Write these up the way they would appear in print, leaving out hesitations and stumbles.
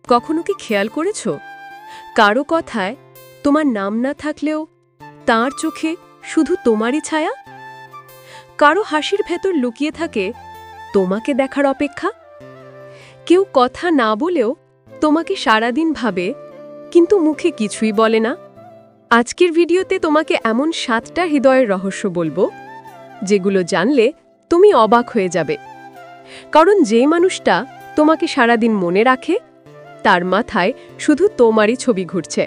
কখনো কি খেয়াল করেছ কারো কথায় তোমার নাম না থাকলেও তার চোখে শুধু তোমারই ছায়া? কারো হাসির ভেতর লুকিয়ে থাকে তোমাকে দেখার অপেক্ষা। কেউ কথা না বলেও তোমাকে সারাদিন ভাবে, কিন্তু মুখে কিছুই বলে না। আজকের ভিডিওতে তোমাকে এমন 7টা হৃদয়ের রহস্য বলবো, যেগুলো জানলে তুমি অবাক হয়ে যাবে। কারণ যে মানুষটা তোমাকে সারাদিন মনে রাখে, তার মাথায় শুধু তোমারই ছবি ঘুরছে।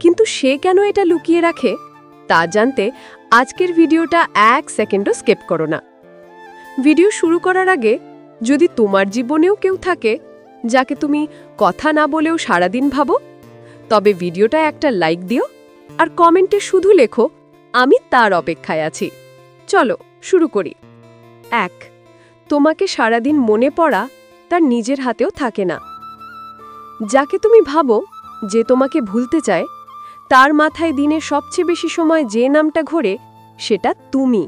কিন্তু সে কেন এটা লুকিয়ে রাখে তা জানতে আজকের ভিডিওটা 1 সেকেন্ডও স্কিপ করো না। ভিডিও শুরু করার আগে, যদি তোমার জীবনেও কেউ থাকে যাকে তুমি কথা না বলেও সারাদিন ভাবো, তবে ভিডিওটা একটা লাইক দিও আর কমেন্টে শুধু লেখো, আমি তার অপেক্ষায় আছি। চলো শুরু করি। 1. তোমাকে সারাদিন মনে পড়া তার নিজের হাতেও থাকে না। যাকে তুমি ভাবো যে তোমাকে ভুলতে চায়, তার মাথায় দিনে সবচেয়ে বেশি সময় যে নামটা ঘোরে সেটা তুমি।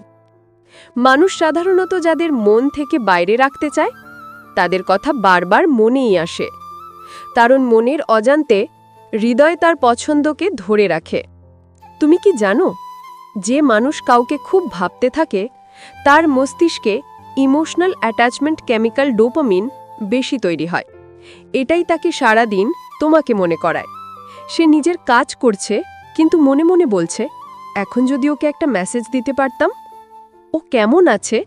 মানুষ সাধারণত যাদের মন থেকে বাইরে রাখতে চায়, তাদের কথা বারবার মনেই আসে। কারণ মনের অজান্তে হৃদয় তার পছন্দকে ধরে রাখে। তুমি কি জানো, যে মানুষ কাউকে খুব ভাবতে থাকে, তার মস্তিষ্কে ইমোশনাল অ্যাটাচমেন্ট কেমিক্যাল ডোপামিন বেশি তৈরি হয়। এটাই তাকে সারাদিন তোমাকে মনে করায়। সে নিজের কাজ করছে, কিন্তু মনে মনে বলছে, এখন যদি ওকে একটা মেসেজ দিতে পারতাম, ও কেমন আছে।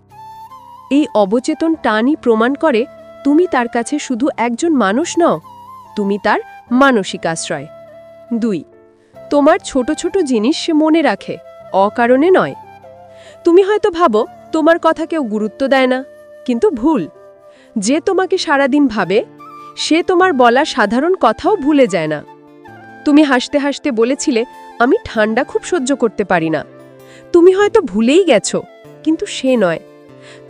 এই অবচেতন টানই প্রমাণ করে তুমি তার কাছে শুধু একজন মানুষ নও, তুমি তার মানসিক আশ্রয়। 2. তোমার ছোট ছোট জিনিস সে মনে রাখে, অকারণে নয়। তুমি হয়তো ভাবো তোমার কথা কেউ গুরুত্ব দেয় না, কিন্তু ভুল। যে তোমাকে সারাদিন ভাবে, সে তোমার বলা সাধারণ কথাও ভুলে যায় না। তুমি হাসতে হাসতে বলেছিলে, আমি ঠান্ডা খুব সহ্য করতে পারি না। তুমি হয়তো ভুলেই গেছো, কিন্তু সে নয়।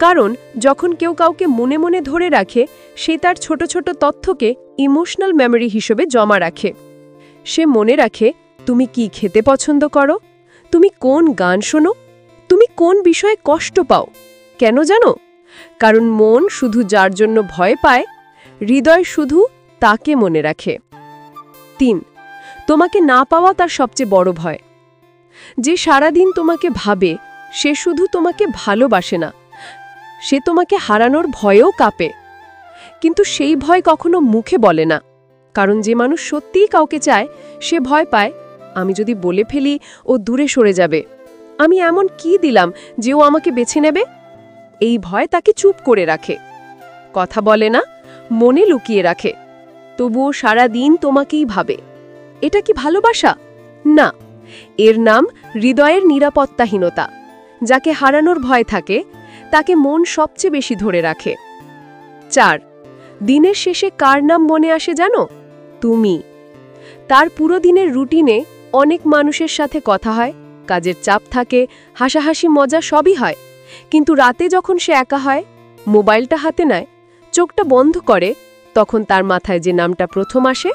কারণ যখন কেউ কাউকে মনে মনে ধরে রাখে, সে তার ছোট ছোট তথ্যকে ইমোশনাল মেমরি হিসেবে জমা রাখে। সে মনে রাখে তুমি কি খেতে পছন্দ করো, তুমি কোন গান শোনো, তুমি কোন বিষয়ে কষ্ট পাও। কেন জানো? কারণ মন শুধু যার জন্য ভয় পায়, হৃদয় শুধু তাকে মনে রাখে। 3. তোমাকে না পাওয়া তার সবচেয়ে বড় ভয়। যে সারাদিন তোমাকে ভাবে, সে শুধু তোমাকে ভালোবাসে না, সে তোমাকে হারানোর ভয়েও কাঁপে। কিন্তু সেই ভয় কখনো মুখে বলে না। কারণ যে মানুষ সত্যিই কাউকে চায়, সে ভয় পায়, আমি যদি বলে ফেলি ও দূরে সরে যাবে। আমি এমন কি দিলাম যে ও আমাকে বেছে নেবে? এই ভয় তাকে চুপ করে রাখে। কথা বলে না, মনে লুকিয়ে রাখে। তবুও সারাদিন তোমাকেই ভাবে। এটা কি ভালোবাসা? না, এর নাম হৃদয়ের নিরাপত্তাহীনতা। যাকে হারানোর ভয় থাকে, তাকে মন সবচেয়ে বেশি ধরে রাখে। 4. দিনের শেষে কার নাম মনে আসে জানো? তুমি। তার পুরো দিনের রুটিনে অনেক মানুষের সাথে কথা হয়, কাজের চাপ থাকে, হাসাহাসি মজা সবই হয়। কিন্তু রাতে যখন সে একা হয়, মোবাইলটা হাতে নেয়, চোখটা বন্ধ করে, তখন তার মাথায় যে নামটা প্রথম আসে,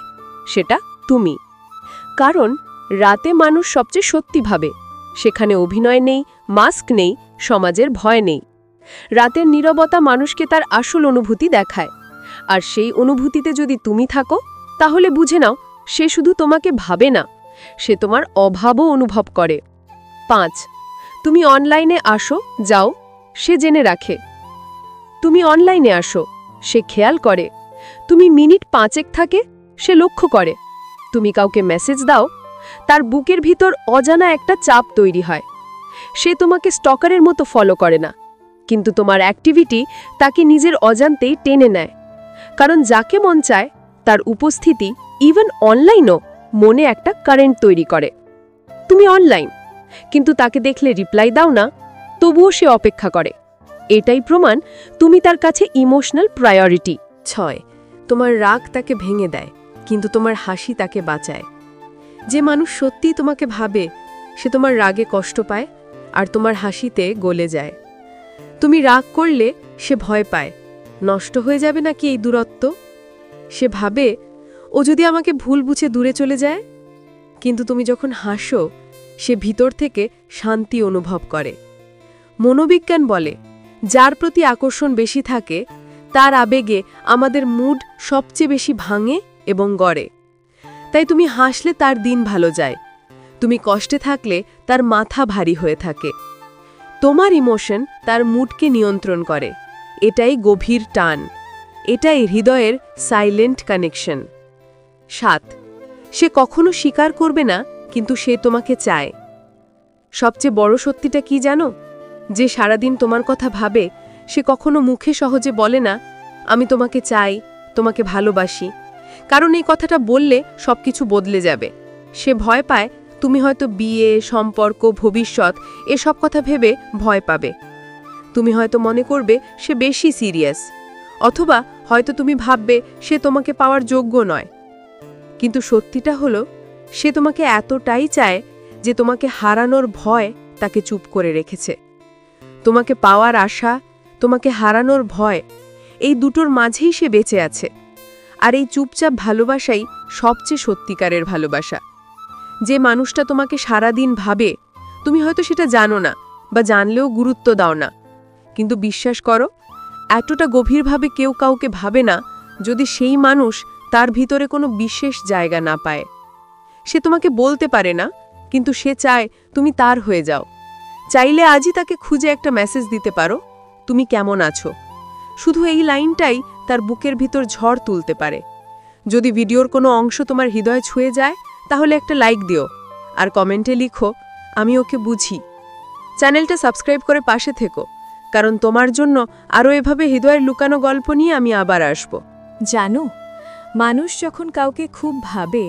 সেটা তুমি। কারণ রাতে মানুষ সবচেয়ে সত্যি ভাবে। সেখানে অভিনয় নেই, মাস্ক নেই, সমাজের ভয় নেই। রাতের নীরবতা মানুষকে তার আসল অনুভূতি দেখায়। আর সেই অনুভূতিতে যদি তুমি থাকো, তাহলে বুঝে নাও সে শুধু তোমাকে ভাবে না, সে তোমার অভাবও অনুভব করে। 5. তুমি অনলাইনে আসো যাও, সে জেনে রাখে। তুমি অনলাইনে আসো, সে খেয়াল করে। তুমি মিনিট 5 থাকে, সে লক্ষ্য করে। তুমি কাউকে মেসেজ দাও, তার বুকের ভিতর অজানা একটা চাপ তৈরি হয়। সে তোমাকে স্টকারের মতো ফলো করে না, কিন্তু তোমার অ্যাক্টিভিটি তাকে নিজের অজান্তেই টেনে নেয়। কারণ যাকে মন চায়, তার উপস্থিতি ইভেন অনলাইনও মনে একটা কারেন্ট তৈরি করে। তুমি অনলাইন, কিন্তু তাকে দেখলে রিপ্লাই দাও না, তবুও সে অপেক্ষা করে। এটাই প্রমাণ তুমি তার কাছে ইমোশনাল প্রায়োরিটি। 6. তোমার রাগ তাকে ভেঙে দেয়, কিন্তু তোমার হাসি তাকে বাঁচায়। যে মানুষ সত্যিই তোমাকে ভাবে, সে তোমার রাগে কষ্ট পায় আর তোমার হাসিতে গলে যায়। তুমি রাগ করলে সে ভয় পায়, নষ্ট হয়ে যাবে নাকি এই দূরত্ব। সে ভাবে, ও যদি আমাকে ভুল বুঝে দূরে চলে যায়। কিন্তু তুমি যখন হাসো, সে ভিতর থেকে শান্তি অনুভব করে। মনোবিজ্ঞান বলে, যার প্রতি আকর্ষণ বেশি থাকে, তার আবেগে আমাদের মুড সবচেয়ে বেশি ভাঙে এবং গড়ে। তাই তুমি হাসলে তার দিন ভালো যায়, তুমি কষ্টে থাকলে তার মাথা ভারী হয়ে থাকে। তোমার ইমোশন তার মুডকে নিয়ন্ত্রণ করে। এটাই গভীর টান, এটাই হৃদয়ের সাইলেন্ট কানেকশন। 7, সে কখনো স্বীকার করবে না, কিন্তু সে তোমাকে চায়। সবচেয়ে বড় সত্যিটা কি জানো? যে সারাদিন তোমার কথা ভাবে, সে কখনো মুখে সহজে বলে না আমি তোমাকে চাই, তোমাকে ভালোবাসি, কারণ এই কথাটা বললে সবকিছু বদলে যাবে। সে ভয় পায় তুমি হয়তো বিয়ে, সম্পর্ক, ভবিষ্যৎ এসব কথা ভেবে ভয় পাবে। তুমি হয়তো মনে করবে সে বেশি সিরিয়াস, অথবা হয়তো তুমি ভাববে সে তোমাকে পাওয়ার যোগ্য নয়। কিন্তু সত্যিটা হলো, সে তোমাকে এতটাই চায় যে তোমাকে হারানোর ভয় তাকে চুপ করে রেখেছে। তোমাকে পাওয়ার আশা, তোমাকে হারানোর ভয়, এই দুটোর মাঝেই সে বেঁচে আছে। আর এই চুপচাপ ভালোবাসাই সবচেয়ে সত্যিকারের ভালোবাসা। যে মানুষটা তোমাকে সারাদিন ভাবে, তুমি হয়তো সেটা জানো না, বা জানলেও গুরুত্ব দাও না। কিন্তু বিশ্বাস করো, এতটা গভীরভাবে কেউ কাউকে ভাবে না যদি সেই মানুষ তার ভিতরে কোনো বিশেষ জায়গা না পায়। সে তোমাকে বলতে পারে না, কিন্তু সে চায় তুমি তার হয়ে যাও। চাইলে আজই তাকে খুঁজে একটা মেসেজ দিতে পারো, তুমি কেমন আছো। শুধু এই লাইনটাই তার বুকের ভিতর ঝড় তুলতে পারে। যদি ভিডিওর কোনো অংশ তোমার হৃদয় ছুঁয়ে যায়, তাহলে একটা লাইক দিও, আর কমেন্টে লিখো আমি ওকে বুঝি। চ্যানেলটা সাবস্ক্রাইব করে পাশে থেকো, কারণ তোমার জন্য আরও এভাবে হৃদয়ের লুকানো গল্প নিয়ে আমি আবার আসব। জানো, মানুষ যখন কাউকে খুব ভাবে,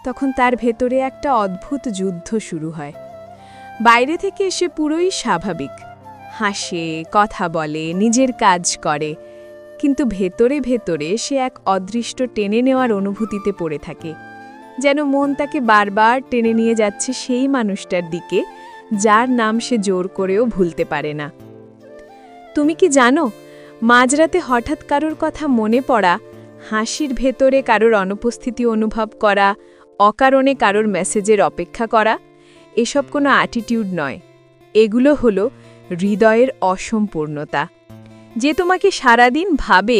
তখন তার ভেতরে একটা অদ্ভুত যুদ্ধ শুরু হয়। বাইরে থেকে এসে পুরোই স্বাভাবিক, হাসে, কথা বলে, নিজের কাজ করে, কিন্তু ভেতরে ভেতরে সে এক অদৃষ্ট টেনে নেওয়ার অনুভূতিতে পড়ে থাকে। যেন মন তাকে বারবার টেনে নিয়ে যাচ্ছে সেই মানুষটার দিকে, যার নাম সে জোর করেও ভুলতে পারে না। তুমি কি জানো, মাঝরাতে হঠাৎ কারোর কথা মনে পড়া, হাসির ভেতরে কারোর অনুপস্থিতি অনুভব করা, অকারণে কারোর মেসেজের অপেক্ষা করা, এসব কোনো অ্যাটিটিউড নয়, এগুলো হলো হৃদয়ের অসম্পূর্ণতা। যে তোমাকে সারাদিন ভাবে,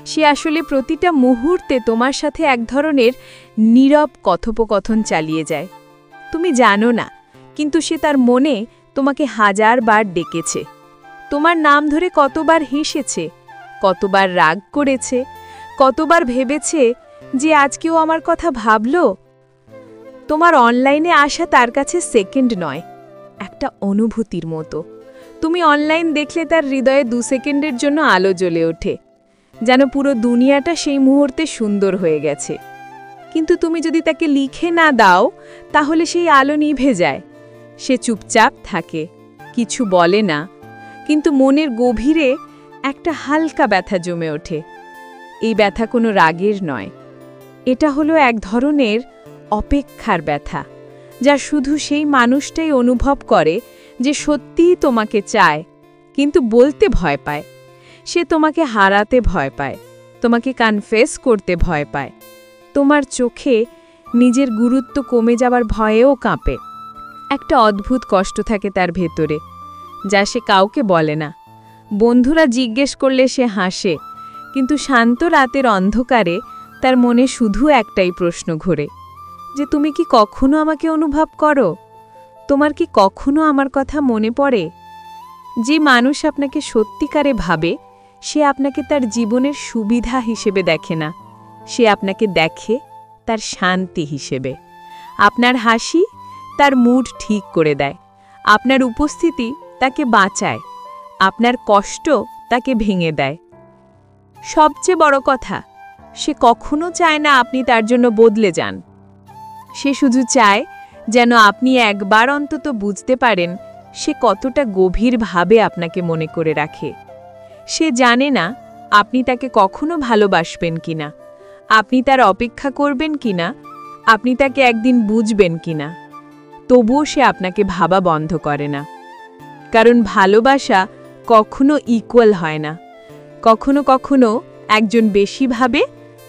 সে আসলে প্রতিটা মুহূর্তে তোমার সাথে এক ধরনের নীরব কথোপকথন চালিয়ে যায়। তুমি জানো না, কিন্তু সে তার মনে তোমাকে 1000 বার ডেকেছে, তোমার নাম ধরে কতবার হেসেছে, কতবার রাগ করেছে, কতবার ভেবেছে যে আজকেও আমার কথা ভাবল। তোমার অনলাইনে আসা তার কাছে সেকেন্ড নয়, একটা অনুভূতির মতো। তুমি অনলাইন দেখলে তার হৃদয়ে 2 সেকেন্ডের জন্য আলো জ্বলে ওঠে, যেন পুরো দুনিয়াটা সেই মুহূর্তে সুন্দর হয়ে গেছে। কিন্তু তুমি যদি তাকে লিখে না দাও, তাহলে সেই আলো নিভে যায়। সে চুপচাপ থাকে, কিছু বলে না, কিন্তু মনের গভীরে একটা হালকা ব্যথা জমে ওঠে। এই ব্যথা কোনো রাগের নয়, এটা হলো এক ধরনের অপেক্ষার ব্যথা, যা শুধু সেই মানুষটাই অনুভব করে যে সত্যিই তোমাকে চায়, কিন্তু বলতে ভয় পায়। সে তোমাকে হারাতে ভয় পায়, তোমাকে কনফেস করতে ভয় পায়, তোমার চোখে নিজের গুরুত্ব কমে যাবার ভয়েও কাঁপে। একটা অদ্ভুত কষ্ট থাকে তার ভেতরে, যা সে কাউকে বলে না। বন্ধুরা জিজ্ঞেস করলে সে হাসে, কিন্তু শান্ত রাতের অন্ধকারে তার মনে শুধু একটাই প্রশ্ন ঘোরে, যে তুমি কি কখনো আমাকে অনুভব করো? তোমার কি কখনো আমার কথা মনে পড়ে? যে মানুষ আপনাকে সত্যিকারে ভাবে, সে আপনাকে তার জীবনের সুবিধা হিসেবে দেখে না, সে আপনাকে দেখে তার শান্তি হিসেবে। আপনার হাসি তার মুড ঠিক করে দেয়, আপনার উপস্থিতি তাকে বাঁচায়, আপনার কষ্ট তাকে ভেঙে দেয়। সবচেয়ে বড় কথা, সে কখনো চায় না আপনি তার জন্য বদলে যান। সে শুধু চায় যেন আপনি একবার অন্তত বুঝতে পারেন সে কতটা গভীরভাবে আপনাকে মনে করে রাখে। সে জানে না আপনি তাকে কখনো ভালোবাসবেন কিনা, আপনি তার অপেক্ষা করবেন কিনা, আপনি তাকে একদিন বুঝবেন কিনা। তবুও সে আপনাকে ভাবা বন্ধ করে না, কারণ ভালোবাসা কখনো ইকুয়াল হয় না। কখনো কখনো একজন বেশি ভাবে,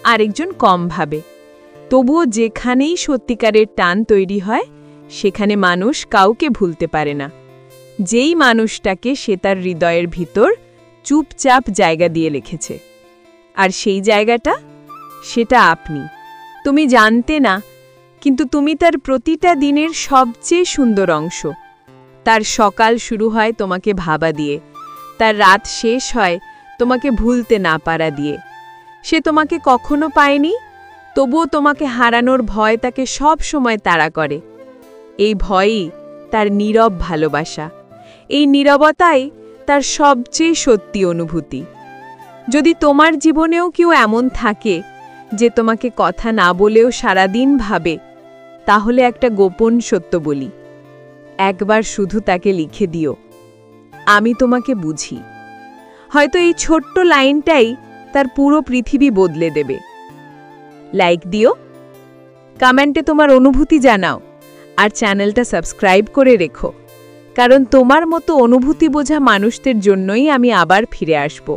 আরেকজন কম ভাবে। তবুও যেখানেই সত্যিকারের টান তৈরি হয়, সেখানে মানুষ কাউকে ভুলতে পারে না। যেই মানুষটাকে সে তার হৃদয়ের ভিতর চুপচাপ জায়গা দিয়ে রেখেছে। আর সেই জায়গাটা, সেটা আপনি। তুমি জানতে না, কিন্তু তুমি তার প্রতিটা দিনের সবচেয়ে সুন্দর অংশ। তার সকাল শুরু হয় তোমাকে ভাবা দিয়ে, তার রাত শেষ হয় তোমাকে ভুলতে না পারা দিয়ে। সে তোমাকে কখনো পায়নি, তবুও তোমাকে হারানোর ভয় তাকে সব সময় তাড়া করে। এই ভয়ই তার নীরব ভালোবাসা, এই নীরবতাই তার সবচেয়ে সত্যি অনুভূতি। যদি তোমার জীবনেও কেউ এমন থাকে যে তোমাকে কথা না বলেও সারাদিন ভাবে, তাহলে একটা গোপন সত্য বলি, একবার শুধু তাকে লিখে দিও, আমি তোমাকে বুঝি। হয়তো এই ছোট্ট লাইনটাই তার পুরো পৃথিবী বদলে দেবে। লাইক দিও, কমেন্টে তোমার অনুভূতি জানাও, আর চ্যানেলটা সাবস্ক্রাইব করে রেখো, কারণ তোমার মতো অনুভূতি বোঝা মানুষদের জন্যই আমি আবার ফিরে আসব।